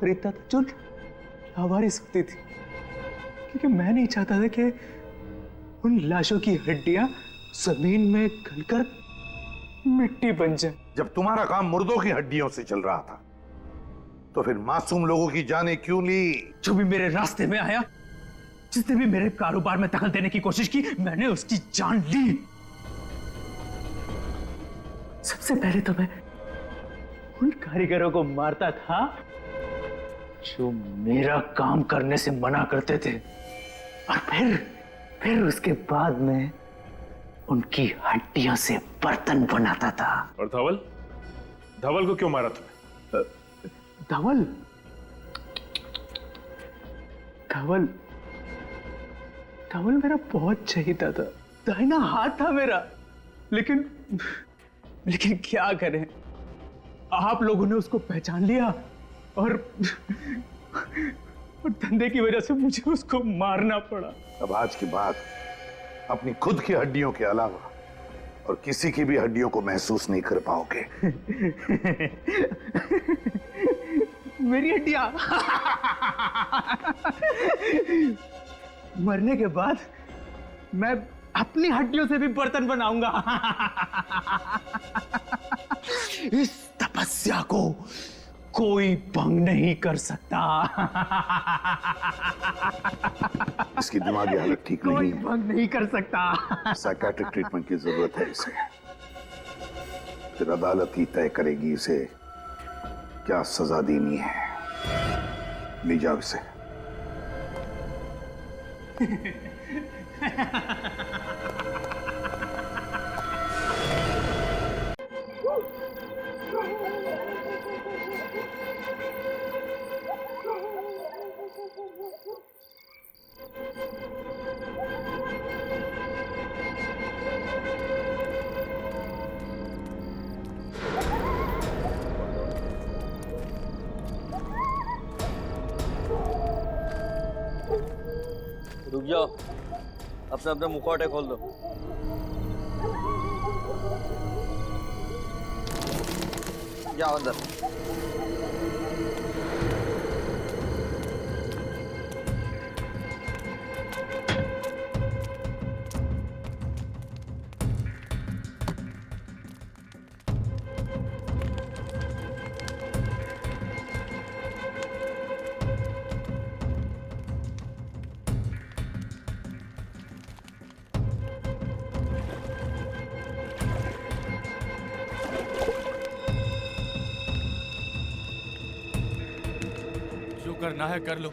खरीदता था जो लावारिस होती थी, क्योंकि मैं नहीं चाहता था कि उन लाशों की हड्डियां जमीन में गलकर मिट्टी बन जाए। जब तुम्हारा काम मुर्दों की हड्डियों से चल रहा था तो फिर मासूम लोगों की जानें क्यों ली? जो भी मेरे रास्ते में आया, जिसने भी मेरे कारोबार में दखल देने की कोशिश की, मैंने उसकी जान ली। सबसे पहले तो मैं उन कारीगरों को मारता था जो मेरा काम करने से मना करते थे, और फिर उसके बाद में उनकी हड्डियों से बर्तन बनाता था। और धवल धवल को क्यों मारा तुमने? धवल धवल धवल मेरा बहुत चहीता था, दाहिना हाथ था मेरा, लेकिन क्या करें, आप लोगों ने उसको पहचान लिया और धंधे की वजह से मुझे उसको मारना पड़ा। अब आज के बाद अपनी खुद की हड्डियों के अलावा और किसी की भी हड्डियों को महसूस नहीं कर पाओगे। मेरी हड्डियां मरने के बाद मैं अपनी हड्डियों से भी बर्तन बनाऊंगा। इस तपस्या को कोई भंग नहीं कर सकता। इसकी दिमागी हालत ठीक नहीं कोई है, भंग नहीं कर सकता। साइकेट्रिक ट्रीटमेंट की जरूरत है इसे। फिर अदालत ही तय करेगी इसे क्या सजा देनी है। ले जाओ इसे। रुक जाओ, अपना अपना मुखौटे खोल दो। जाओ अंदर। करना है कर लो,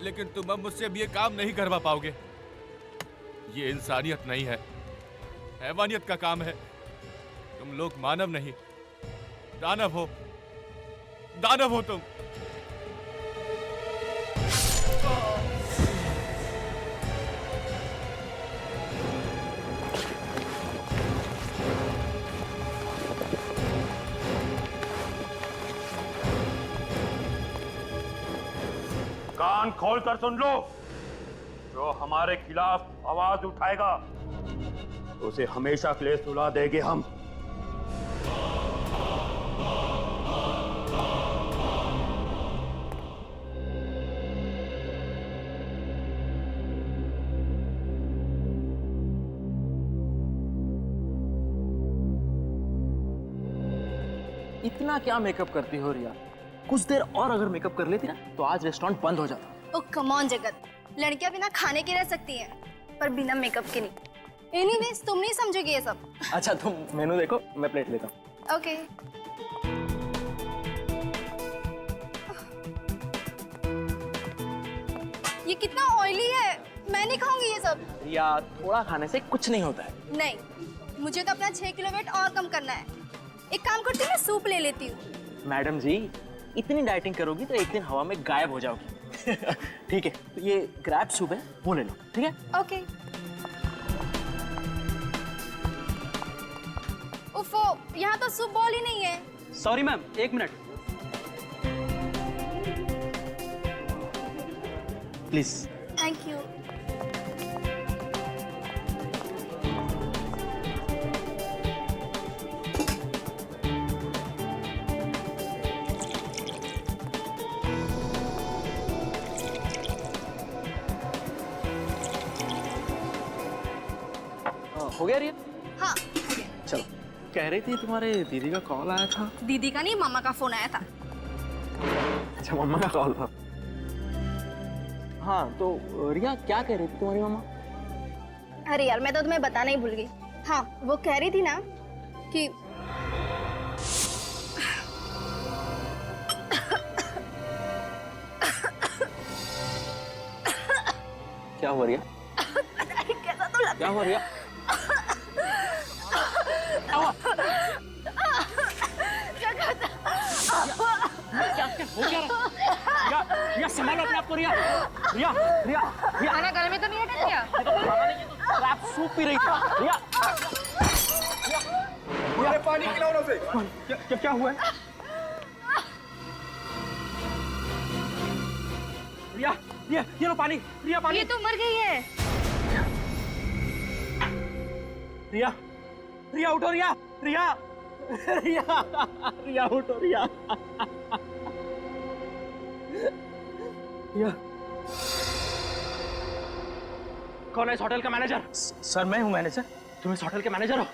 लेकिन तुम अब मुझसे अब ये काम नहीं करवा पाओगे। ये इंसानियत नहीं है, हैवानियत का काम है। तुम लोग मानव नहीं, दानव हो। दानव हो तुम। कान खोल कर सुन लो, जो हमारे खिलाफ आवाज उठाएगा उसे हमेशा के लिए सुला देंगे हम। इतना क्या मेकअप करती हो रिया? कुछ देर और अगर मेकअप कर लेती ना तो आज रेस्टोरेंट बंद हो जाता। ओ कम ऑन जगत, लड़कियां बिना खाने के रह सकती हैं, पर बिना मेकअप के नहीं। एनीवेज, तुम नहीं समझोगे ये सब। अच्छा तुम मेनू देखो, मैं प्लेट लेता हूँ। ओके। ये कितना ऑयली है, मैं नहीं खाऊंगी ये सब। रिया, थोड़ा खाने से कुछ नहीं होता है। नहीं, मुझे तो अपना 6 किलो वेट और कम करना है। एक काम करती हूँ, मैं सूप ले लेती हूँ। मैडम जी, इतनी डाइटिंग करोगी तो एक दिन हवा में गायब हो जाओगी। ठीक है, तो ये ग्रैब सूप है, वो ले लो। ठीक है? ओके। उफो, यहाँ तो सूप बॉल ही नहीं है। सॉरी मैम, एक मिनट प्लीज। Thank you. हो गया रिया? हाँ हो गया। चलो, कह रही थी तुम्हारे दीदी का कॉल आया था। दीदी का नहीं, मामा का फोन आया था। अच्छा, मम्मा का कॉल था। हाँ तो रिया क्या कह रही थी तुम्हारी मम्मा? अरे यार मैं तो तुम्हें बताना ही भूल गई। हाँ वो कह रही थी ना कि क्या हुआ रिया? कैसा तो लग क्या हुआ रिया? रिया संभालो अपने आप को। रिया रिया रिया रिया, खाना गले में तो नहीं अटक गया? आप सूप पी रही थी। रिया अरे पानी पिलाओ ना उसे। क्या हुआ है? रिया रिया, ये लो पानी। रिया पानी। ये तो मर गई है। रिया रिया उठो। रिया रिया रिया रिया उठो। रिया रिया, कौन है इस होटल का मैनेजर? सर मैं हूँ मैनेजर। तुम इस होटल के मैनेजर हो?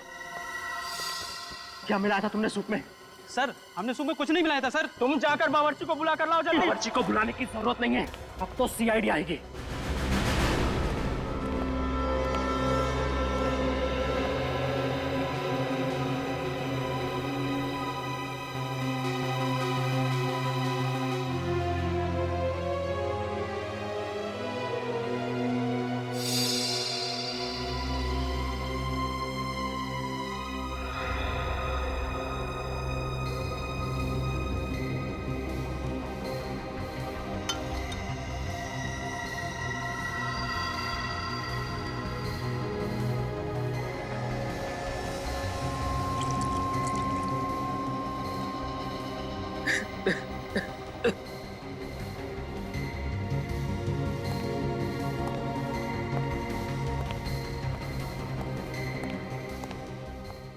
क्या मिलाया था तुमने सूप में? सर हमने सुबह कुछ नहीं मिलाया था सर। तुम जाकर बावर्ची को बुला कर लाओ जल्दी। बावर्ची को बुलाने की जरूरत नहीं है, अब तो सीआईडी आएगी।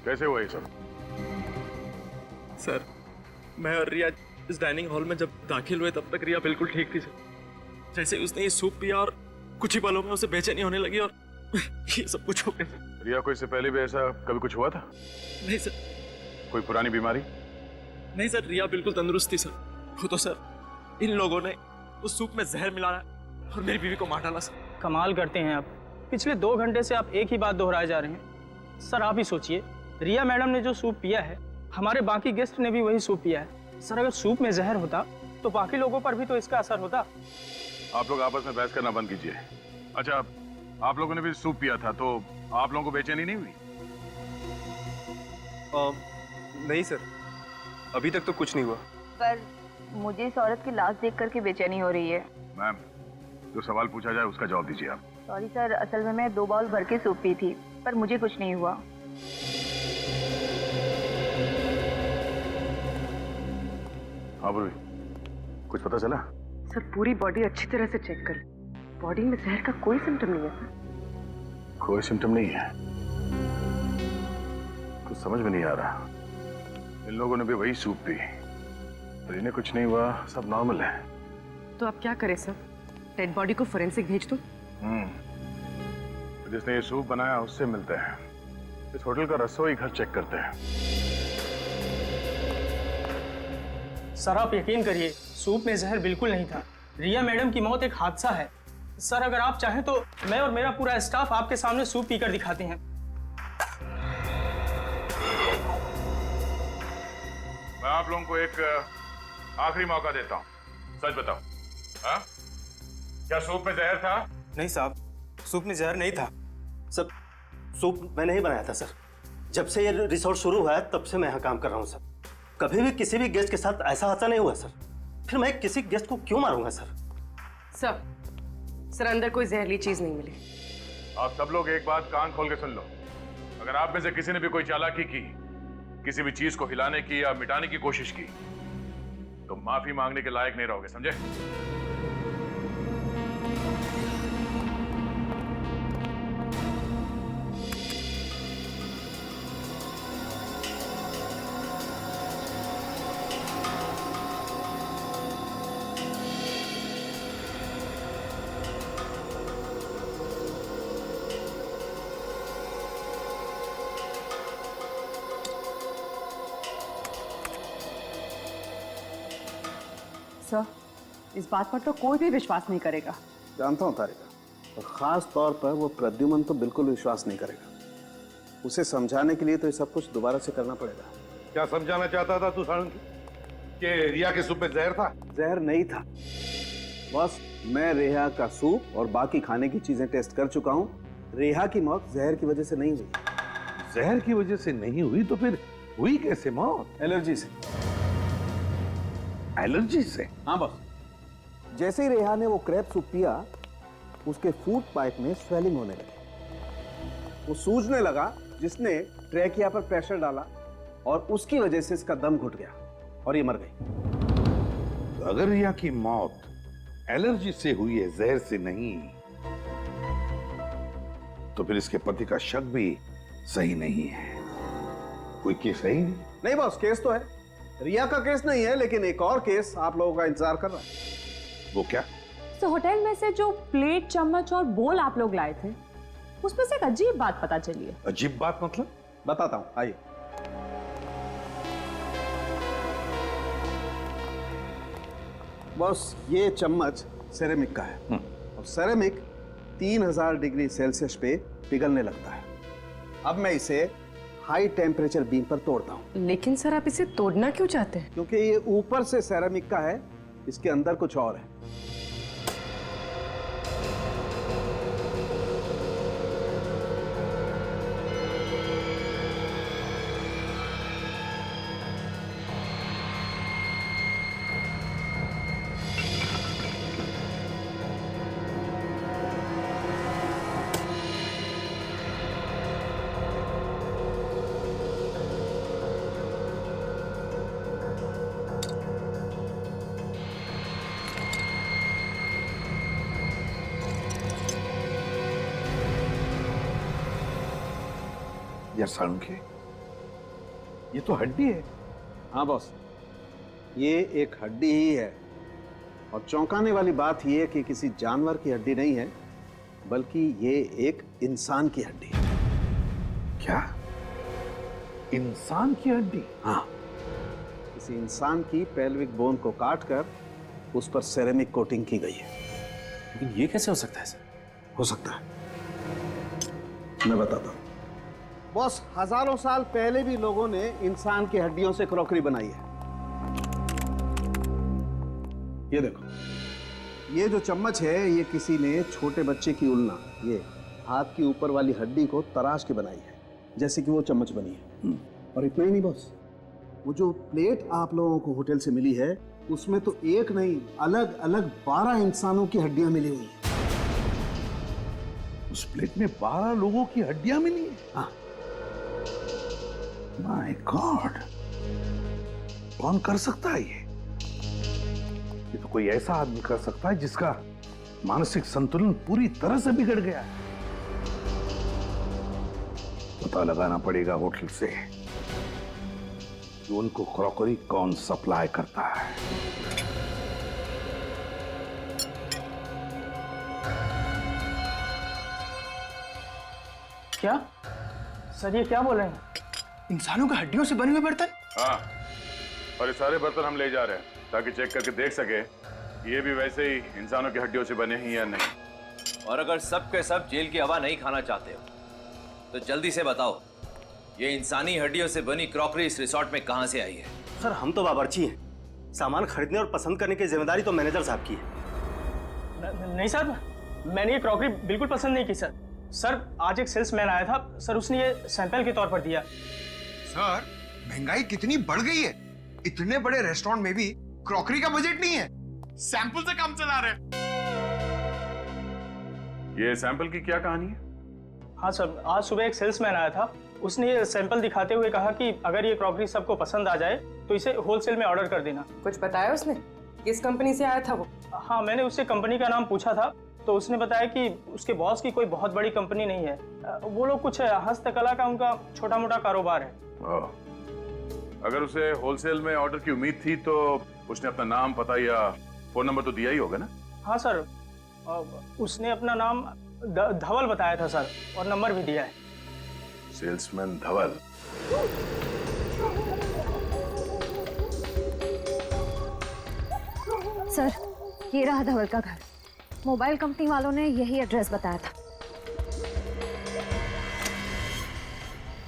कैसे हुआ ये सब? सर, मैं और रिया इस डाइनिंग हॉल में जब दाखिल हुए तब तक रिया बिल्कुल ठीक थी सर। जैसे उसने ये सूप पिया और कुछ ही पलों में उसे बेचैनी होने लगी और ये सब कुछ हो गया सर। रिया को इससे पहले भी ऐसा कभी कुछ हुआ था? नहीं सर। कोई पुरानी बीमारी? नहीं सर, रिया बिल्कुल तंदुरुस्त थी सर। वो तो सर इन लोगों ने उस सूप में जहर मिलाया और मेरी बीवी को मार डाला सर। कमाल करते हैं आप। पिछले 2 घंटे से आप एक ही बात दोहराए जा रहे हैं। सर आप ही सोचिए, रिया मैडम ने जो सूप पिया है, हमारे बाकी गेस्ट ने भी वही सूप पिया है। सर अगर सूप में जहर होता तो बाकी लोगों पर भी तो इसका असर होता। आप लोग आपस में बहस करना बंद कीजिए। अच्छा, आप लोगों ने भी सूप पिया था तो आप लोगों को बेचैनी नहीं हुई? नहीं सर, अभी तक तो कुछ नहीं हुआ। पर मुझे इस औरत की लाश देख करके बेचैनी हो रही है। मैम, जो सवाल पूछा जाए उसका जवाब दीजिए आप। सॉरी सर, असल में मैं 2 बाउल भर के सूप पी थी, पर मुझे कुछ नहीं हुआ। हाँ बुरी, कुछ पता चला? सर पूरी बॉडी अच्छी तरह से चेक कर ली, बॉडी में जहर का कोई सिम्टम नहीं है सर। कोई सिम्टम नहीं है? कुछ समझ में नहीं आ रहा। इन लोगों ने भी वही सूप पी, पर इन्हें कुछ नहीं हुआ, सब नॉर्मल है। तो आप क्या करें सर, डेड बॉडी को फोरेंसिक भेज दो? तो जिसने ये सूप बनाया उससे मिलते हैं। इस होटल का रसोई घर चेक करते हैं। सर आप यकीन करिए, सूप में जहर बिल्कुल नहीं था। रिया मैडम की मौत एक हादसा है। सर अगर आप चाहें तो मैं और मेरा पूरा स्टाफ आपके सामने सूप पीकर दिखाते हैं। मैं आप लोगों को एक आखिरी मौका देता हूँ, सच बताओ। हाँ? क्या सूप में जहर था? नहीं साहब, सूप में जहर नहीं था। सब सूप मैंने ही बनाया था सर। जब से ये रिसोर्ट शुरू हुआ है तब से मैं यहाँ काम कर रहा हूँ सर। कभी भी किसी भी गेस्ट के साथ ऐसा हादसा नहीं हुआ सर। फिर मैं किसी गेस्ट को क्यों मारूंगा सर? सर अंदर कोई जहरीली चीज नहीं मिली। आप सब लोग एक बात कान खोल के सुन लो। अगर आप में से किसी ने भी कोई चालाकी की, किसी भी चीज को हिलाने की या मिटाने की कोशिश की, तो माफी मांगने के लायक नहीं रहोगे, समझे? सर, इस बात पर तो कोई भी विश्वास नहीं करेगा। जानता हूँ तारिका, और खास तौर पर वो प्रद्युमन तो बिल्कुल विश्वास नहीं करेगा। उसे समझाने के लिए तो ये सब कुछ दोबारा से करना पड़ेगा। क्या समझाना चाहता था तू साळुंकी? कि रिया के सूप में जहर था? जहर नहीं था बॉस, मैं रेहा का सूप और बाकी खाने की चीजें टेस्ट कर चुका हूँ। रेहा की मौत जहर की वजह से नहीं हुई। जहर की वजह से नहीं हुई तो फिर हुई कैसे मौत? एलर्जी से। एलर्जी से? हाँ बॉस, जैसे ही रेहा ने वो क्रैब सूप पिया, उसके फूड पाइप में स्वेलिंग होने लगी। वो सूजने लगा, जिसने ट्रैकिया पर प्रेशर डाला और उसकी वजह से इसका दम घुट गया और ये मर गई। तो अगर रिया की मौत एलर्जी से हुई है, जहर से नहीं, तो फिर इसके पति का शक भी सही नहीं है। कोई केस है ही नहीं बॉस, केस तो है। रिया का केस नहीं है, लेकिन एक और केस आप लोगों का इंतजार कर रहा है। वो क्या? तो होटल में से जो प्लेट, चम्मच और बोल आप लोग लाए थे, उसमें से एक अजीब बात पता चली है। अजीब बात मतलब? बताता हूं, आइए। बॉस, ये चम्मच सेरेमिक का है और सेरेमिक 3000 डिग्री सेल्सियस पे पिघलने लगता है। अब मैं इसे हाई टेम्परेचर बीम पर तोड़ता हूं। लेकिन सर, आप इसे तोड़ना क्यों चाहते हैं? क्योंकि ये ऊपर से सेरेमिक का है, इसके अंदर कुछ और है। यार साळुंखे, ये तो हड्डी है। हाँ बॉस, ये एक हड्डी ही है और चौंकाने वाली बात यह कि किसी जानवर की हड्डी नहीं है, बल्कि ये एक इंसान की हड्डी है। क्या? इंसान की हड्डी? हाँ, किसी इंसान की पेल्विक बोन को काटकर उस पर सेरेमिक कोटिंग की गई है। लेकिन ये कैसे हो सकता है सर? हो सकता है, मैं बताता हूं। बॉस, हजारों साल पहले भी लोगों ने इंसान की हड्डियों से क्रॉकरी बनाई है। ये देखो, ये जो चम्मच है, ये किसी ने छोटे बच्चे की उल्ना, ये हाथ की ऊपर वाली हड्डी को तराश के बनाई है, जैसे कि वो चम्मच बनी है। और इतना ही नहीं बॉस, वो जो प्लेट आप लोगों को होटल से मिली है, उसमें तो एक नहीं, अलग अलग 12 इंसानों की हड्डियां मिली हुई है। उस प्लेट में 12 लोगों की हड्डियां मिली है? हाँ। माय गॉड, कौन कर सकता है ये? तो कोई ऐसा आदमी कर सकता है जिसका मानसिक संतुलन पूरी तरह से बिगड़ गया है। पता लगाना पड़ेगा होटल से कि उनको क्रॉकरी कौन सप्लाई करता है। क्या सर, ये क्या बोल रहे हैं? इंसानों की हड्डियों से बने हुए बर्तन? हाँ, और ये सारे बर्तन हम ले जा रहे हैं ताकि चेक करके देख सके ये भी वैसे ही इंसानों की हड्डियों से बने हैं या नहीं। और अगर सब के सब जेल की हवा नहीं खाना चाहते हो तो जल्दी से बताओ, ये इंसानी हड्डियों से बनी क्रॉकरी इस रिसोर्ट में कहां से आई है? सर, हम तो बावर्ची हैं। सामान खरीदने और पसंद करने की जिम्मेदारी तो मैनेजर साहब की है। नहीं सर, मैंने ये क्रॉकरी बिल्कुल पसंद नहीं की सर। सर, आज एक सेल्समैन आया था सर, उसने ये सैंपल के तौर पर दिया। सर, महंगाई कितनी बढ़ गई है। इतने बड़े रेस्टोरेंट में भी क्रॉकरी का बजट नहीं है, सैंपल से काम चला रहे हैं। ये सैंपल की क्या कहानी है? हाँ सर, आज सुबह एक सेल्समैन आया था, उसने ये सैंपल दिखाते हुए कहा कि अगर ये क्रॉकरी सबको पसंद आ जाए तो इसे होलसेल में ऑर्डर कर देना। कुछ बताया उसने? किस कंपनी से आया था वो? हाँ, मैंने उससे कंपनी का नाम पूछा था तो उसने बताया कि उसके बॉस की कोई बहुत बड़ी कंपनी नहीं है, वो लोग कुछ हस्तकला का उनका छोटा मोटा कारोबार है। अगर उसे होलसेल में ऑर्डर की उम्मीद थी तो उसने अपना नाम, पता या फोन नंबर तो दिया ही होगा ना? हाँ सर, उसने अपना नाम धवल बताया था सर, और नंबर भी दिया है। सेल्समैन धवल? सर, ये रहा धवल का घर। मोबाइल कंपनी वालों ने यही एड्रेस बताया था।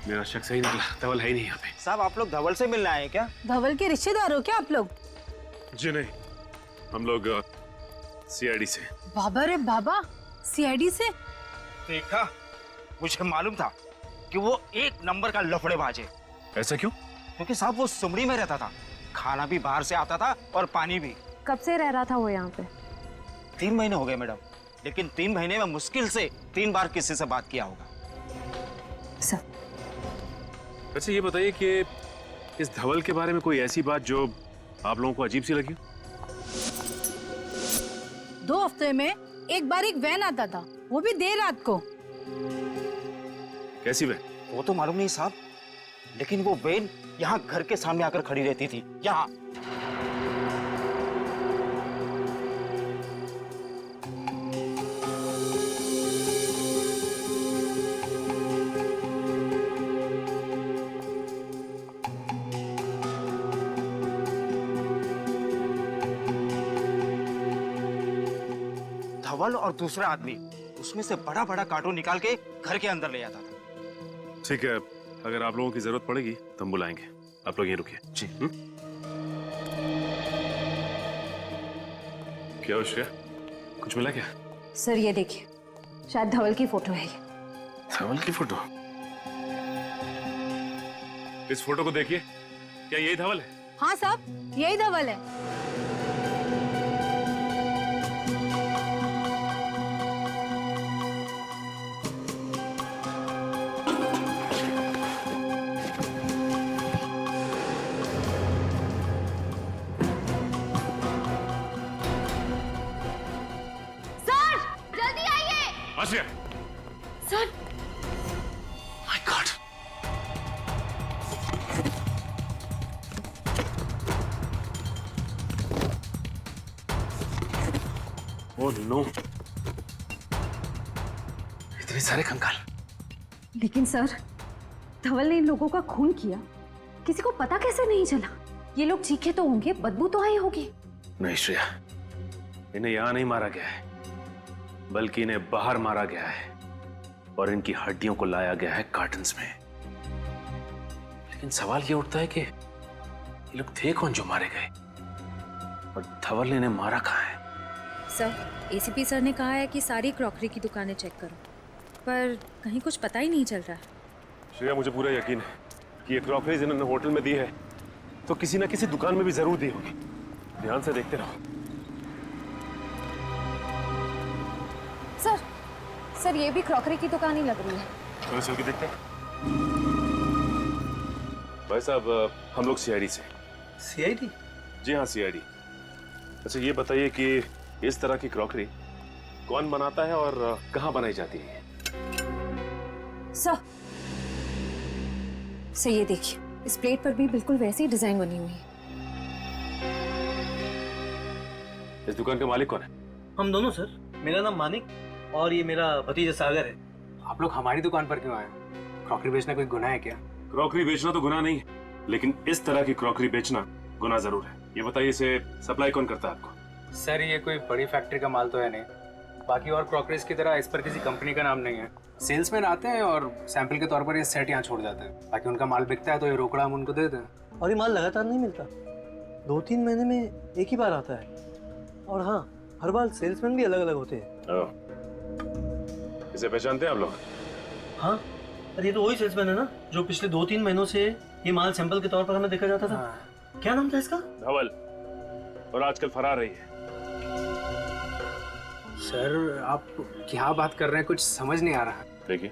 मेरा शक सही निकला, धवल है ही नहीं यहाँ पे। साहब आप लोग धवल से मिलने आए क्या? धवल के रिश्तेदार हो क्या आप लोग? जी नहीं, हम लोग सीआईडी से। बाबा रे बाबा, सीआईडी से? देखा, मुझे मालूम था कि वो एक नंबर का लफड़ेबाज है। ऐसा क्यों? क्योंकि साहब वो सुमड़ी में रहता था, खाना भी बाहर से आता था और पानी भी। कब से रह रहा था वो यहाँ पे? 3 महीने हो गए मैडम, लेकिन 3 महीने में मुश्किल से 3 बार किसी से बात किया होगा। सर, अच्छा ये बताइए कि इस धवल के बारे में कोई ऐसी बात जो आप लोगों को अजीब सी लगी? 2 हफ्ते में एक बार एक वैन आता था, वो भी देर रात को। कैसी वैन? वो तो मालूम नहीं साहब, लेकिन वो वैन यहाँ घर के सामने आकर खड़ी रहती थी। यहाँ धवल और दूसरा आदमी उसमें से बड़ा बड़ा कार्टून निकाल के घर के अंदर ले आता था। ठीक है, अगर आप लोगों की जरूरत पड़ेगी तो हम बुलाएंगे। आप लोग यहीं रुकिए। जी। क्या हो श्रेया, कुछ मिला क्या? सर ये देखिए, शायद धवल की फोटो है ये। धवल की फोटो? इस फोटो को देखिए, क्या यही धवल है? हाँ साहब, यही धवल है। आसिया! Sir! My God! Oh no! इतने सारे कंकाल। लेकिन सर, धवल ने इन लोगों का खून किया, किसी को पता कैसे नहीं चला? ये लोग चीखे तो होंगे, बदबू तो आई होगी। नहीं श्रेया, इन्हें यहां नहीं मारा गया है, बल्कि इन्हें बाहर मारा गया है और इनकी हड्डियों को लाया गया है कार्टन्स में। लेकिन सवाल ये उठता है कि ये लोग थे कौन जो मारे गए, और धवल ने इन्हें मारा कहाँ है? सर, एसीपी सर ने कहा है कि सारी क्रॉकरी की दुकानें चेक करो, पर कहीं कुछ पता ही नहीं चल रहा है। श्रेया, मुझे पूरा यकीन है कि ये क्रॉकरीज इन्होंने होटल में दी है तो किसी न किसी दुकान में भी जरूर दी होगी। ध्यान से देखते रहो। सर, ये भी क्रॉकरी की दुकान ही लग रही है। चलो चल के देखते हैं। भाई साहब, हम लोग सीआईडी से। सीआईडी? जी हाँ, सीआईडी। अच्छा ये बताइए कि इस तरह की क्रॉकरी कौन बनाता है और कहाँ बनाई जाती है? सर, ये देखिए, इस प्लेट पर भी बिल्कुल वैसी ही डिजाइन बनी हुई है। इस दुकान का मालिक कौन है? हम दोनों सर। मेरा नाम मानिक और ये मेरा भतीजा सागर है। आप लोग हमारी दुकान पर क्यों आए? क्रॉकरी बेचना कोई गुनाह है क्या? क्रॉकरी बेचना तो गुनाह नहीं है, लेकिन इस तरह की क्रॉकरी बेचना गुनाह जरूर है। ये बताइए, इसे सप्लाई कौन करता है आपको? सर, ये कोई बड़ी फैक्ट्री का माल तो है नहीं। बाकी और क्रॉकरीज की तरह इस पर किसी कंपनी का नाम नहीं है। सेल्समैन आते हैं और सैंपल के तौर पर ये सेट यहाँ छोड़ जाते हैं। बाकी उनका माल बिकता है तो ये रोकड़ा हम उनको देते हैं। और ये माल लगातार नहीं मिलता, 2-3 महीने में एक ही बार आता है। और हाँ, हर बार सेल्समैन भी अलग अलग होते हैं। इसे पहचानते हैं आप लोग? हाँ, अरे ये तो वही सेल्समैन है ना जो पिछले 2-3 महीनों से ये माल सैंपल के तौर पर हमें देखा जाता था। क्या नाम था इसका? धवल, और आजकल फरार रही है। सर, आप क्या बात कर रहे हैं, कुछ समझ नहीं आ रहा। देखिए,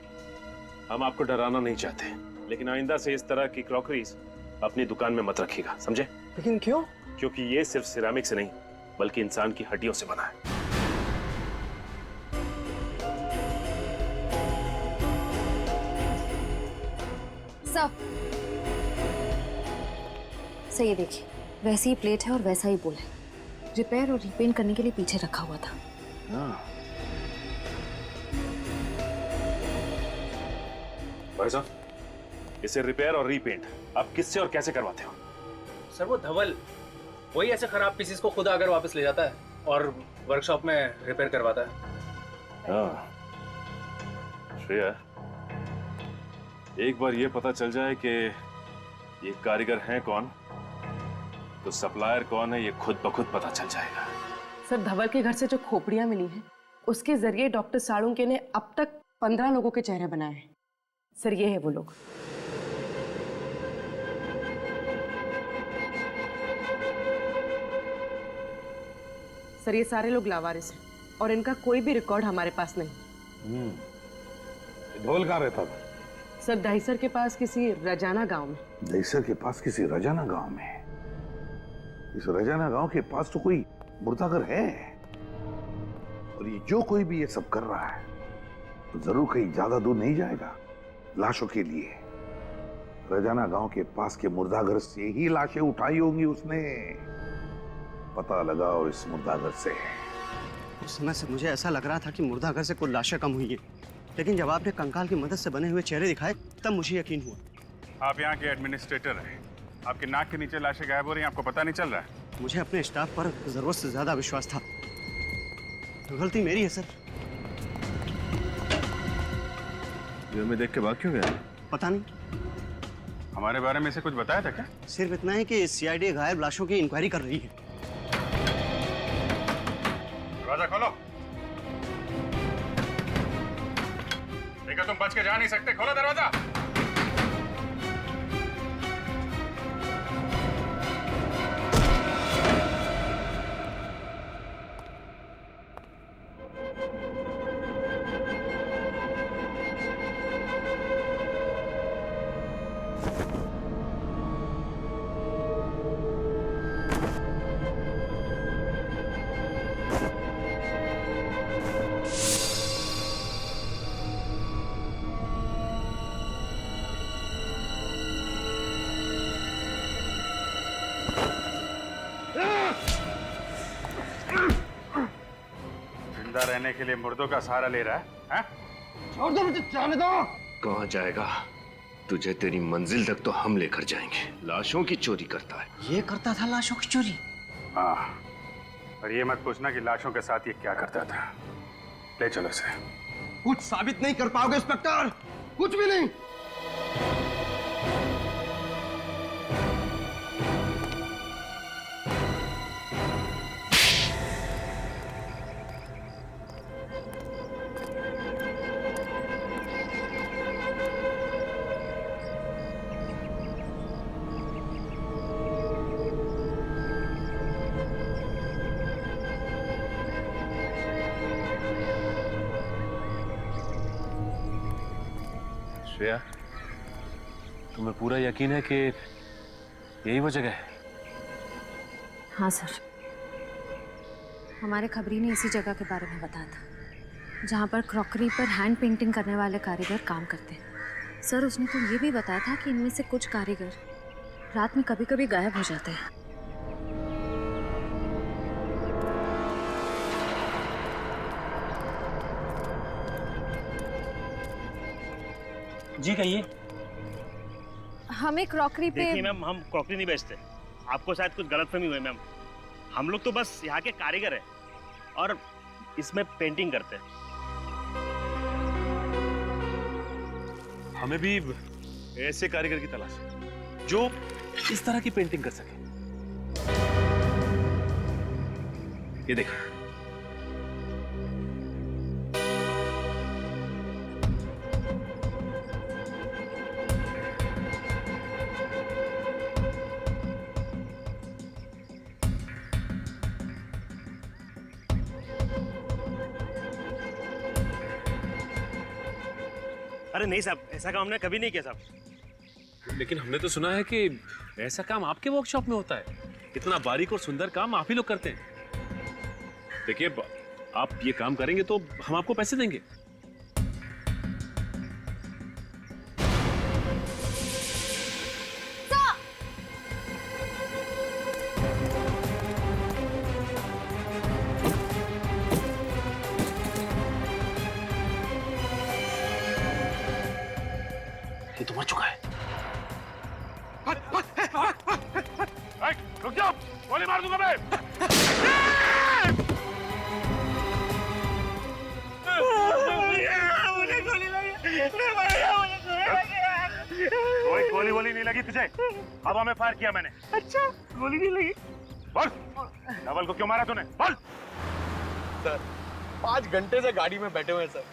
हम आपको डराना नहीं चाहते, लेकिन आइंदा से इस तरह की क्रॉकरीज अपनी दुकान में मत रखिएगा, समझे? लेकिन क्यों? क्योंकि ये सिर्फ सिरामिक से नहीं, बल्कि इंसान की हड्डियों से बना है। सर, ये देखिए, वैसी ही प्लेट है और वैसा ही बोल है। रिपेयर और रीपेंट करने के लिए पीछे रखा हुआ था। भाई साहब, इसे रिपेयर और रीपेंट आप किससे और कैसे करवाते हो? सर, वो धवल वही ऐसे खराब पीसेस को खुद आकर वापस ले जाता है और वर्कशॉप में रिपेयर करवाता है। हाँ श्रेया, एक बार ये पता चल जाए कि ये कारीगर हैं कौन, तो सप्लायर कौन है ये खुद ब खुद पता चल जाएगा। सर, धवल के घर से जो खोपड़ियां मिली हैं उसके जरिए डॉक्टर साळुंके ने अब तक 15 लोगों के चेहरे बनाए हैं। सर, ये है वो लोग। सर, ये सारे लोग लावारिस हैं और इनका कोई भी रिकॉर्ड हमारे पास नहीं। धवल कहाँ रहता था? सर, दहीसर के पास किसी रजाना गांव में। दहीसर के पास किसी रजाना गांव में? इस रजाना गांव के पास तो कोई मुर्दाघर है, और ये जो कोई भी ये सब कर रहा है तो जरूर कहीं ज्यादा दूर नहीं जाएगा लाशों के लिए। रजाना गांव के पास के मुर्दाघर से ही लाशें उठाई होंगी उसने। पता लगाओ इस मुर्दाघर से। उस समय से मुझे ऐसा लग रहा था कि मुर्दाघर से कुछ लाशें कम हुई है, लेकिन जब आपने कंकाल की मदद से बने हुए चेहरे दिखाए तब मुझे यकीन हुआ। आप यहाँ के एडमिनिस्ट्रेटर हैं, आपके नाक के नीचे लाशें गायब हो रही हैं, आपको पता नहीं चल रहा है? मुझे अपने स्टाफ पर जरूरत से ज्यादा विश्वास था। गलती मेरी है सर। ये हमें देख के भाग क्यों गया? पता नहीं। हमारे बारे में से कुछ बताया था क्या? सिर्फ इतना है कि सीआईडी गायब लाशों की इंक्वायरी कर रही है। दरवाजा खोलो। देखो तुम बच के जा नहीं सकते, खोलो दरवाजा। रहने के लिए मुर्दों का सहारा ले रहा है? छोड़ दो मुझे, जाने दो। कहाँ जाएगा? तुझे तेरी मंजिल तक तो हम लेकर जाएंगे। लाशों की चोरी करता है। ये करता था लाशों की चोरी? हाँ, और ये मत पूछना कि लाशों के साथ ये क्या करता था। ले चलो इसे। कुछ साबित नहीं कर पाओगे इंस्पेक्टर, कुछ भी नहीं। श्रेया, तुम्हें पूरा यकीन है कि यही वो जगह है? हाँ सर, हमारे खबरी ने इसी जगह के बारे में बताया था जहाँ पर क्रॉकरी पर हैंड पेंटिंग करने वाले कारीगर काम करते हैं। सर, उसने तो ये भी बताया था कि इनमें से कुछ कारीगर रात में कभी कभी गायब हो जाते हैं। जी कहिए। हमें क्रॉकरी पे। देखिए मैम, हम क्रॉकरी नहीं बेचते, आपको शायद कुछ गलतफहमी हुई मैम। हम लोग तो बस यहाँ के कारीगर हैं और इसमें पेंटिंग करते हैं। हमें भी ऐसे कारीगर की तलाश है जो इस तरह की पेंटिंग कर सके। ये देखिए, अरे नहीं साहब, ऐसा काम हमने कभी नहीं किया साहब। लेकिन हमने तो सुना है कि ऐसा काम आपके वर्कशॉप में होता है। इतना बारीक और सुंदर काम आप ही लोग करते हैं। देखिए, आप ये काम करेंगे तो हम आपको पैसे देंगे। ये तो मर चुका है। रुक जाओ, गोली मार दूंगा। हवा में फायर किया मैंने। अच्छा, गोली नहीं लगी। बोल, धवल को क्यों मारा तूने? बोल। सर 5 घंटे से गाड़ी में बैठे हुए हैं sir.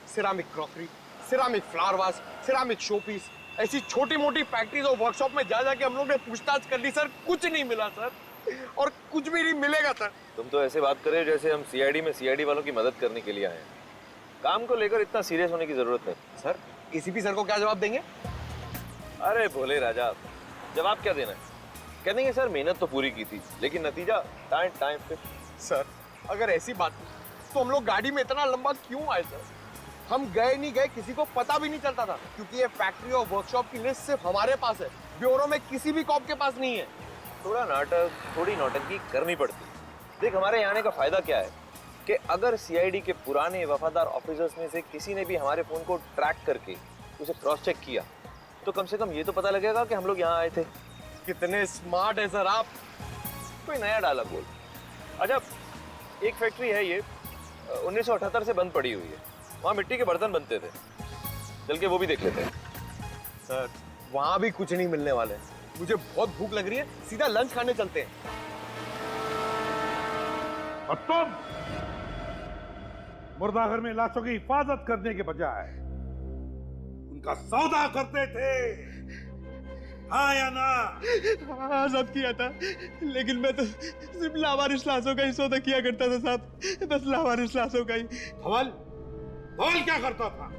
Ceramic crockery, ceramic flower vase, ceramic showpiece, ऐसी छोटी मोटी फैक्ट्रीज और वर्कशॉप में जा जाके हम लोग ने पूछताछ कर ली सर, कुछ नहीं मिला सर, और कुछ भी नहीं मिलेगा सर। तुम तो ऐसे बात कर रहे हो जैसे हम सीआईडी में सीआईडी वालों की मदद करने के लिए आए हैं। काम को लेकर इतना सीरियस होने की जरूरत नहीं। सर एसीपी सर को क्या जवाब देंगे? अरे भोले राजा, जवाब क्या देना है? कह देंगे सर मेहनत तो पूरी की थी, लेकिन नतीजा टाइम पे। सर अगर ऐसी बात थी तो हम लोग गाड़ी में इतना लंबा क्यों आए सर? हम गए नहीं गए किसी को पता भी नहीं चलता था, क्योंकि ये फैक्ट्री और वर्कशॉप की लिस्ट सिर्फ हमारे पास है, ब्यूरो में किसी भी कॉप के पास नहीं है। थोड़ा नाटक, थोड़ी नौटंकी करनी पड़ती। देख, हमारे यहाँ आने का फायदा क्या है कि अगर सीआईडी के पुराने वफादार ऑफिसर्स में से किसी ने भी हमारे फोन को ट्रैक करके उसे क्रॉस चेक किया तो कम से कम ये तो पता लगेगा कि हम लोग यहाँ आए थे। कितने स्मार्ट है सर आप। कोई नया डायलॉग बोल। अच्छा, एक फैक्ट्री है ये 1978 से बंद पड़ी हुई है, वहाँ मिट्टी के बर्तन बनते थे, चल के वो भी देख लेते हैं। सर वहाँ भी कुछ नहीं मिलने वाले, मुझे बहुत भूख लग रही है, सीधा लंच खाने चलते हैं। और तुम मुर्दाघर में लाशों की हिफाजत करने के बजाय उनका सौदा करते थे, हाँ या ना? हाँ सब किया था, लेकिन मैं तो सिर्फ लावारिस लाशों का ही सौदा किया करता था साहब, बस लावारिस लाशों का ही। धवल क्या करता था?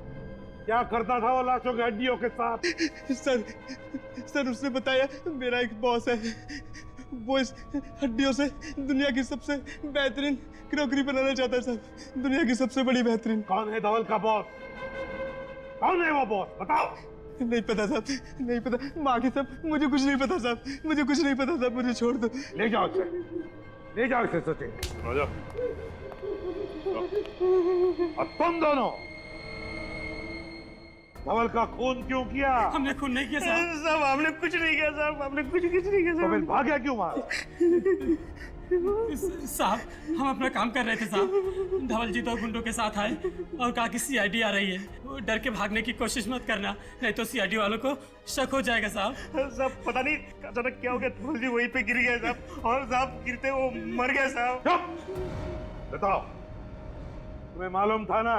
क्या करता था वो लाशों की हड्डियों के साथ? सर उसने बताया मेरा एक बॉस है, वो इस हड्डियों से दुनिया की सबसे बेहतरीन क्रॉकरी बनाना चाहता है साहब, दुनिया की सबसे बड़ी बेहतरीन। कौन है धवल का बॉस? कौन है वो बॉस? बताओ। नहीं पता साहब, नहीं पता। माँ साहब मुझे कुछ नहीं पता साहब, मुझे कुछ नहीं पता साहब, मुझे छोड़ दो। ले जाओ इसे, ले जाओ इसे सचिन। और तुम दोनों धवल का खून क्यों किया? हमने खून नहीं किया साहब, हमने कुछ नहीं किया साहब, हमने कुछ नहीं किया तो फिर भाग्य क्यों मारा? साहब हम अपना काम कर रहे थे साहब, धवल जी तो गुंडों के साथ आए और कहा कि सीआईडी आ रही है, डर के भागने की कोशिश मत करना, नहीं तो सीआईडी वालों को शक हो जाएगा साहब। साहब पता नहीं अचानक क्या हो गया, धवल जी वहीं पे गिर गए साहब, और साहब गिरते वो मर गए साहब। बताओ, तुम्हें मालूम था ना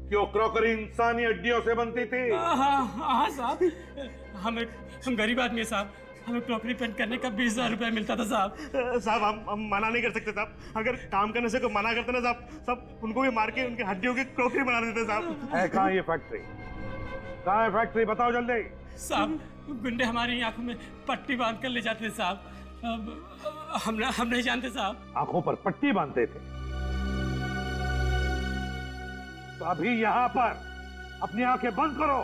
कि वो क्रॉकरी इंसानी हड्डियों से बनती थी? हाँ साहब, हम गरीब आदमी है साहब, हमें क्रॉकरी पेंट करने का 20,000 रुपया मिलता था साहब। साहब हम मना नहीं कर सकते साहब, अगर काम करने से कोई मना करते ना साहब उनको भी मार के उनकी हड्डियों की क्रॉकरी बना देते साहब। है कहाँ ये फैक्ट्री? कहाँ है फैक्ट्री? बताओ जल्दी। साहब गुंडे हमारी आंखों में पट्टी बांध कर ले जाते थे साहब, हम नहीं जानते साहब। आंखों पर पट्टी बांधते थे? तो अभी यहाँ पर अपनी आंखें बंद करो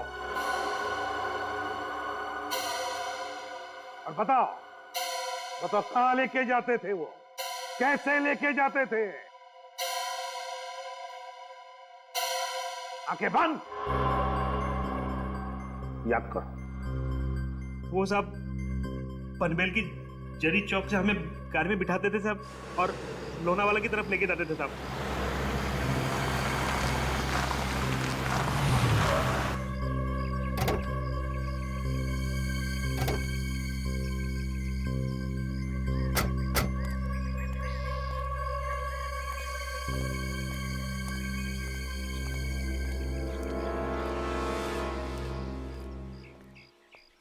और बताओ कहां लेके जाते थे वो? कैसे लेके जाते थे? आंखें बंद, याद करो। वो साहब पनवेल की जरी चौक से हमें कार में बिठाते थे साहब और लोनावाला की तरफ लेके जाते थे साहब।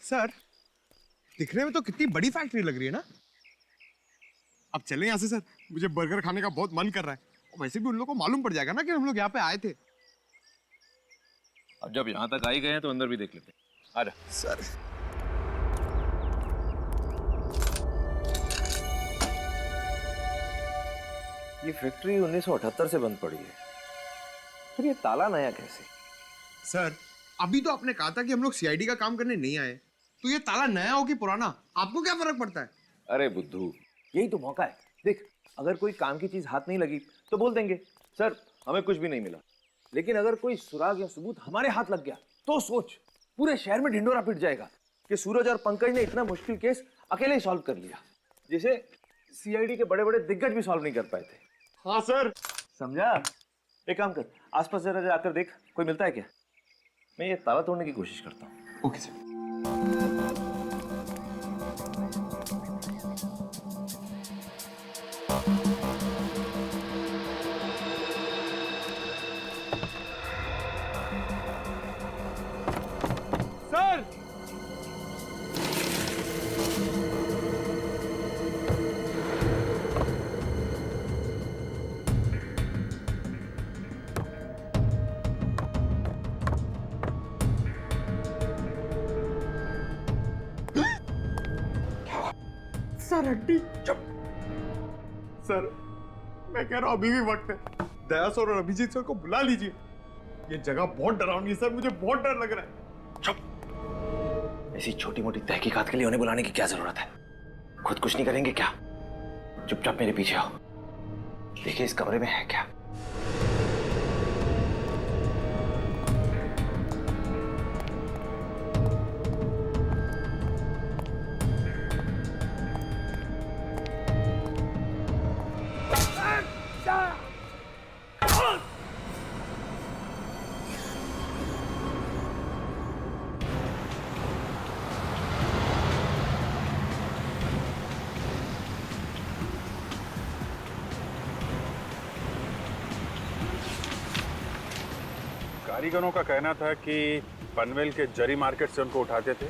सर दिखने में तो कितनी बड़ी फैक्ट्री लग रही है ना। अब चलें यहाँ से सर, मुझे बर्गर खाने का बहुत मन कर रहा है, और वैसे भी उन लोगों को मालूम पड़ जाएगा ना कि हम लोग यहाँ पे आए थे। अब जब यहाँ तक आ ही गए हैं तो अंदर भी देख लेते हैं। आजा सर। ये फैक्ट्री 1978 से बंद पड़ी है, फिर ये ताला नया कैसे? सर अभी तो आपने कहा था कि हम लोग सीआईडी का काम करने नहीं आए, तो ये ताला नया हो कि पुराना, आपको क्या फर्क पड़ता है? अरे बुद्धू, यही तो मौका है। देख, अगर कोई काम की चीज हाथ नहीं लगी तो बोल देंगे सर हमें कुछ भी नहीं मिला, लेकिन अगर कोई सुराग या सबूत हमारे हाथ लग गया तो सोच, पूरे शहर में ढिंडोरा पिट जाएगा कि सूरज और पंकज ने इतना मुश्किल केस अकेले ही सॉल्व कर लिया, जिसे सीआईडी के बड़े बड़े दिग्गज भी सॉल्व नहीं कर पाए थे। हाँ सर। समझा? एक काम कर, आसपास जरा जाकर देख कोई मिलता है क्या। मैं ये ताला तोड़ने की कोशिश करता हूँ। Okay sir. सर हड्डी। चुप। सर मैं कह रहा हूं अभी भी वक्त है, दया सर और अभिजीत सर को बुला लीजिए। ये जगह बहुत डरावनी है सर, मुझे बहुत डर लग रहा है। चुप। ऐसी छोटी मोटी तहकीकात के लिए उन्हें बुलाने की क्या जरूरत है? खुद कुछ नहीं करेंगे क्या? चुपचाप मेरे पीछे आओ, देखिए इस कमरे में है क्या। कारीगरों का कहना था कि पनवेल के जरी मार्केट से उनको उठाते थे,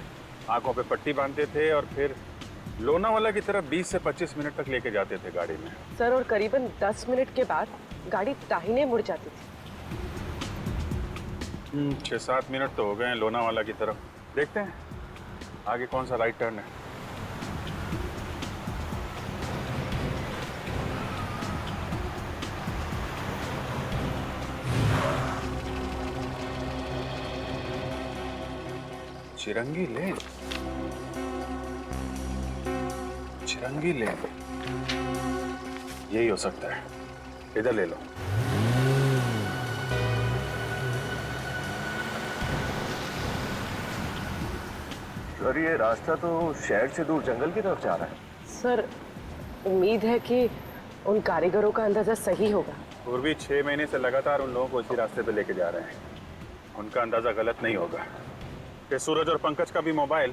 आंखों पे पट्टी बांधते थे और फिर लोनावाला की तरफ 20 से 25 मिनट तक लेके जाते थे गाड़ी में। सर, और करीबन 10 मिनट के बाद गाड़ी दाहिने मुड़ जाती थी। 6-7 मिनट तो हो गए हैं लोनावाला की तरफ। देखते हैं आगे कौन सा राइट टर्न है। चिरंगी लेन, चिरंगी लेन, यही हो सकता है। इधर ले लो। सर ये रास्ता तो शहर से दूर जंगल की तरफ जा रहा है। सर, उम्मीद है कि उन कारीगरों का अंदाजा सही होगा। पूर्वी 6 महीने से लगातार उन लोगों को इसी रास्ते पे लेके जा रहे हैं। उनका अंदाजा गलत नहीं होगा कि सूरज और पंकज का भी मोबाइल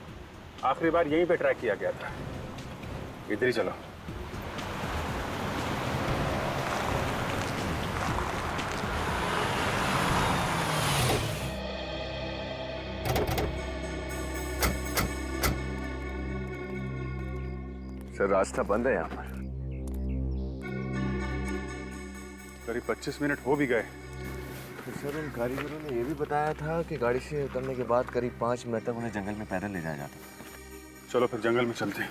आखिरी बार यहीं पे ट्रैक किया गया था। इधर ही चलो। सर रास्ता बंद है यहाँ पर। करीब 25 मिनट हो भी गए। तो सर उन कारीगरों ने ये भी बताया था कि गाड़ी से उतरने के बाद करीब 5 मिनट तक उन्हें जंगल में पैदल ले जाया जाता। चलो फिर जंगल में चलते हैं।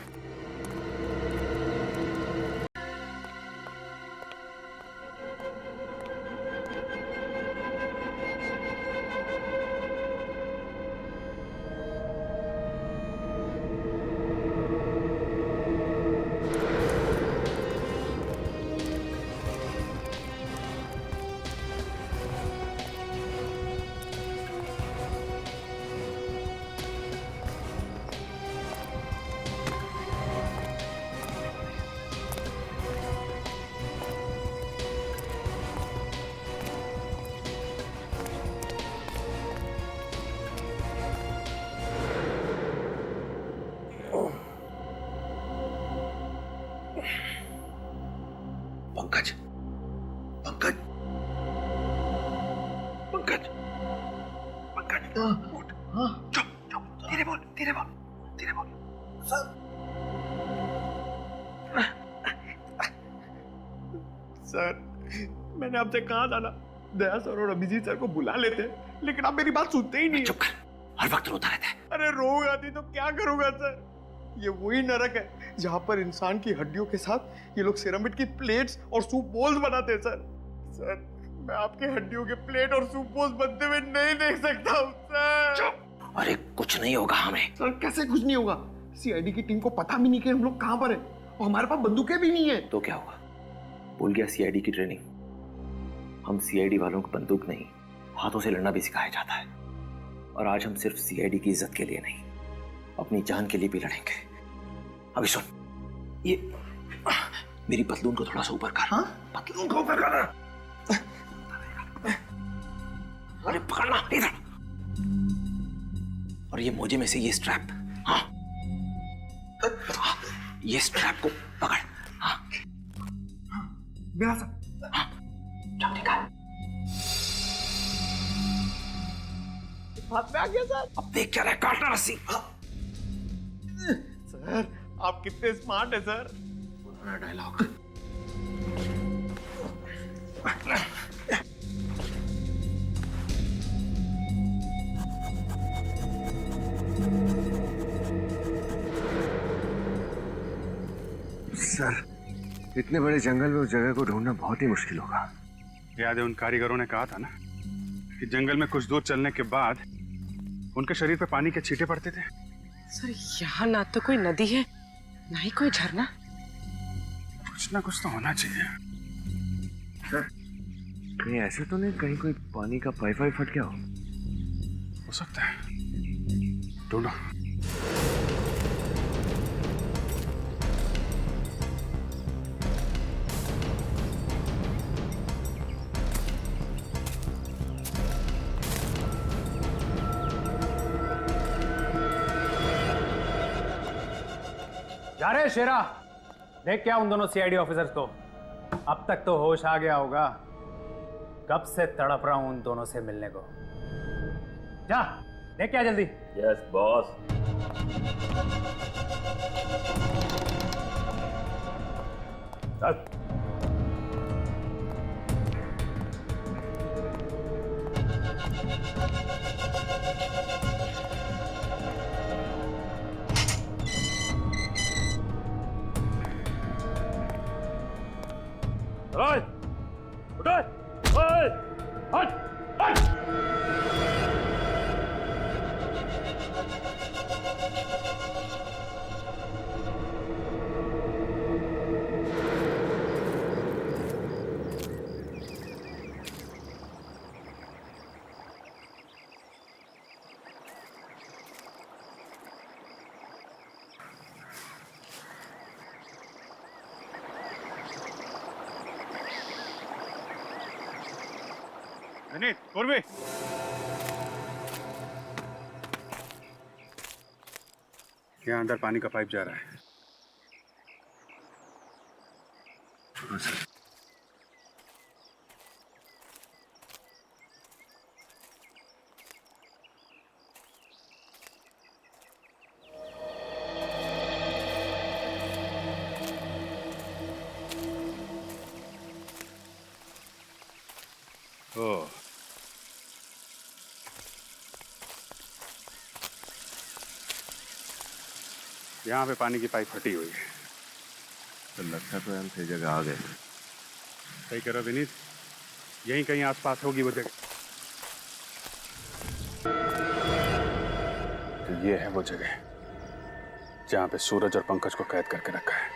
पंकज, पंकज, पंकज, पंकज, उठ। चुप, चुप, धीरे बोल, धीरे बोल, धीरे बोल। सर मैंने आपसे कहा था ना, दया सर और अभिजीत सर को बुला लेते, लेकिन आप मेरी बात सुनते ही नहीं। चुप कर, हर वक्त रोता रहता है। अरे रोग आती तो क्या करूंगा सर? ये वही नरक है जहाँ पर इंसान की हड्डियों के साथ ये लोग सिरामिड की प्लेट्स और सूप बोल्स बनाते हैं सर। सर मैं आपके हड्डियों के प्लेट और सूप बोल्स बनते हुए नहीं देख सकता हूँ सर। अरे कुछ नहीं होगा हमें। सर कैसे कुछ नहीं होगा? सीआईडी की टीम को पता भी नहीं कि हम लोग कहाँ पर हैं और हमारे पास बंदूकें भी नहीं है। तो क्या हुआ? भूल गया सीआईडी की ट्रेनिंग? हम सीआईडी वालों को बंदूक नहीं, हाथों से लड़ना भी सिखाया जाता है। और आज हम सिर्फ सीआईडी की इज्जत के लिए नहीं, अपनी जान के लिए भी लड़ेंगे। अभी सुन, ये मेरी पतलून को थोड़ा सा ऊपर कर। हाँ? पतलून को ऊपर कर। अरे पकड़ना इधर। और ये मोजे में से ये स्ट्रैप, हाँ, ये स्ट्रैप को पकड़। हाँ, मेरा सर। हाँ, चल ठीक है। हाथ में आ गया सर। अब देख क्या रहा है, काटना रस्सी। सर आप कितने स्मार्ट है सर। पुराना डायलॉग। सर, इतने बड़े जंगल में उस जगह को ढूंढना बहुत ही मुश्किल होगा। याद है उन कारीगरों ने कहा था ना कि जंगल में कुछ दूर चलने के बाद उनके शरीर पे पानी के छींटे पड़ते थे। सर यहाँ ना तो कोई नदी है ना ही कोई झरना। कुछ ना कुछ तो होना चाहिए। सर कहीं ऐसे तो नहीं कहीं कोई पानी का पाइप वाइप फट गया हो सकता है, ढूंढो। जा रहे शेरा, देख क्या उन दोनों सीआईडी ऑफिसर्स को। अब तक तो होश आ गया होगा, कब से तड़प रहा हूं उन दोनों से मिलने को। जा देख क्या जल्दी। Yes boss. चल। विनीत, पूर्वी। यहाँ अंदर पानी का पाइप जा रहा है। ओह, यहाँ पे पानी की पाइप फटी हुई है। तो लगता तो हम सही जगह आ गए। सही करो विनीत, यहीं कहीं आसपास होगी वो जगह। तो ये है वो जगह जहाँ पे सूरज और पंकज को कैद करके रखा है।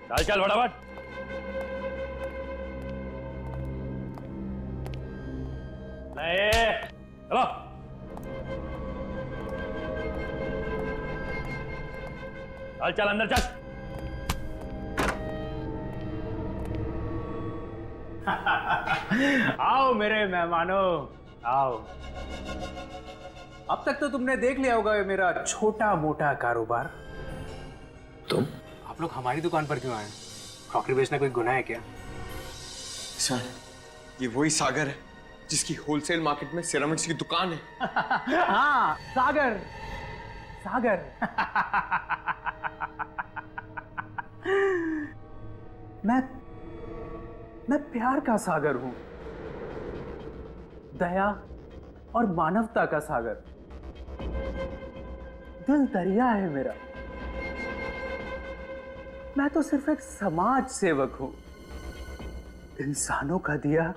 चल चल फटाफट। चलो चल चल अंदर चल। आओ मेरे मेहमानों, आओ। अब तक तो तुमने देख लिया होगा ये मेरा छोटा मोटा कारोबार। तुम? आप लोग हमारी दुकान पर क्यों आए? क्रॉकरी बेचना कोई गुनाह है क्या? सर ये वही सागर है जिसकी होलसेल मार्केट में सिरामिक्स की दुकान है। हाँ सागर, सागर। मैं प्यार का सागर हूं, दया और मानवता का सागर। दिल दरिया है मेरा। मैं तो सिर्फ एक समाज सेवक हूं। इंसानों का दिया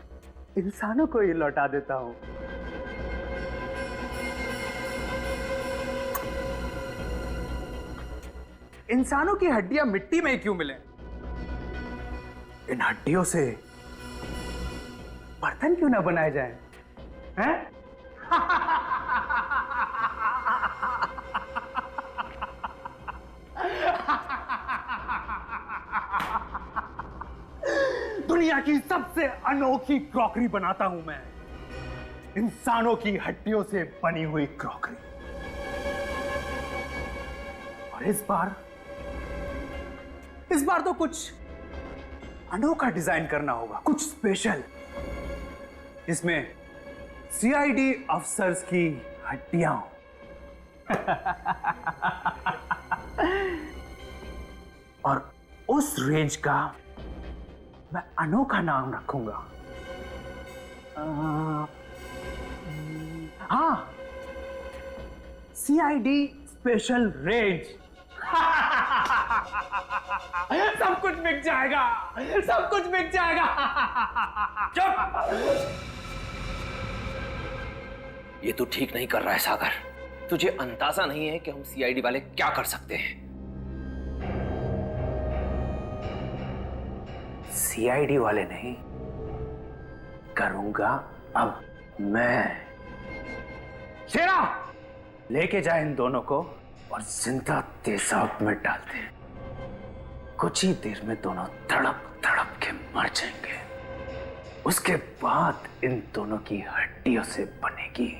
इंसानों को ही लौटा देता हूं। इंसानों की हड्डियां मिट्टी में क्यों मिले? इन हड्डियों से बर्तन क्यों ना बनाए जाएं? हैं? दुनिया की सबसे अनोखी क्रॉकरी बनाता हूं मैं, इंसानों की हड्डियों से बनी हुई क्रॉकरी। और इस बार तो कुछ अनोखा डिजाइन करना होगा, कुछ स्पेशल, जिसमें सीआईडी अफसर्स की हड्डियां और उस रेंज का मैं अनोखा नाम रखूंगा। हाँ, सीआईडी स्पेशल रेंज। सब कुछ बिक जाएगा, सब कुछ बिक जाएगा। चुप! ये तू ठीक नहीं कर रहा है सागर। तुझे अंदाजा नहीं है कि हम सीआईडी वाले क्या कर सकते हैं। सीआईडी वाले नहीं, करूंगा अब मैं। शेरा, लेके जा इन दोनों को और जिंदा तेजाब में डाल दे। कुछ ही देर में दोनों तड़प तड़प के मर जाएंगे। उसके बाद इन दोनों की हड्डियों से बनेगी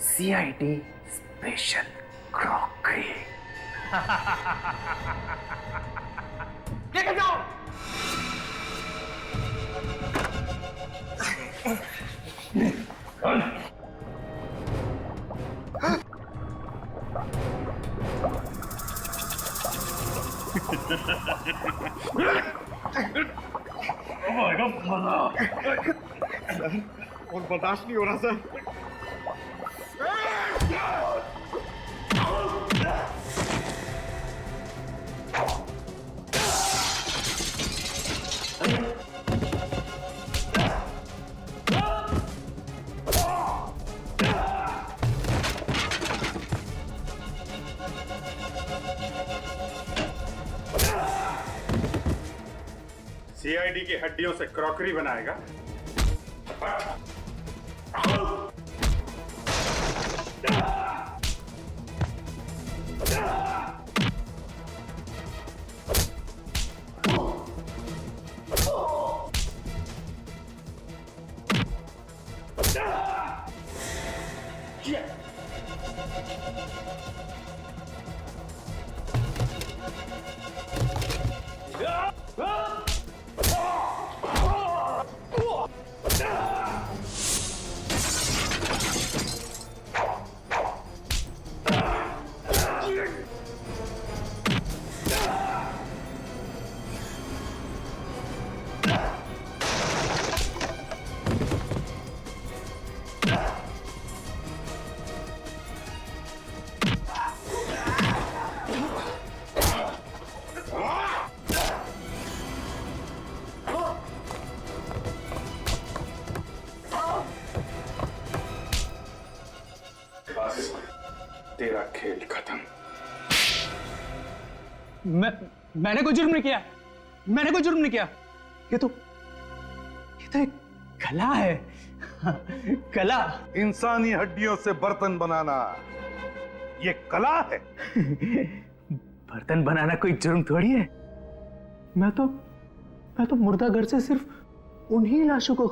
सीआईडी स्पेशल क्रॉकरी। लेके जाओ। और बर्दाश्त नहीं हो रहा सर। सीआईडी की हड्डियों से क्रॉकरी बनाएगा। तेरा खेल खत्म। मैंने कोई जुर्म नहीं किया, मैंने कोई जुर्म नहीं किया। ये तो एक कला है। कला। इंसानी हड्डियों से बर्तन बनाना ये कला है। बर्तन बनाना कोई जुर्म थोड़ी है। मैं तो मुर्दा घर से सिर्फ उन्हीं लाशों को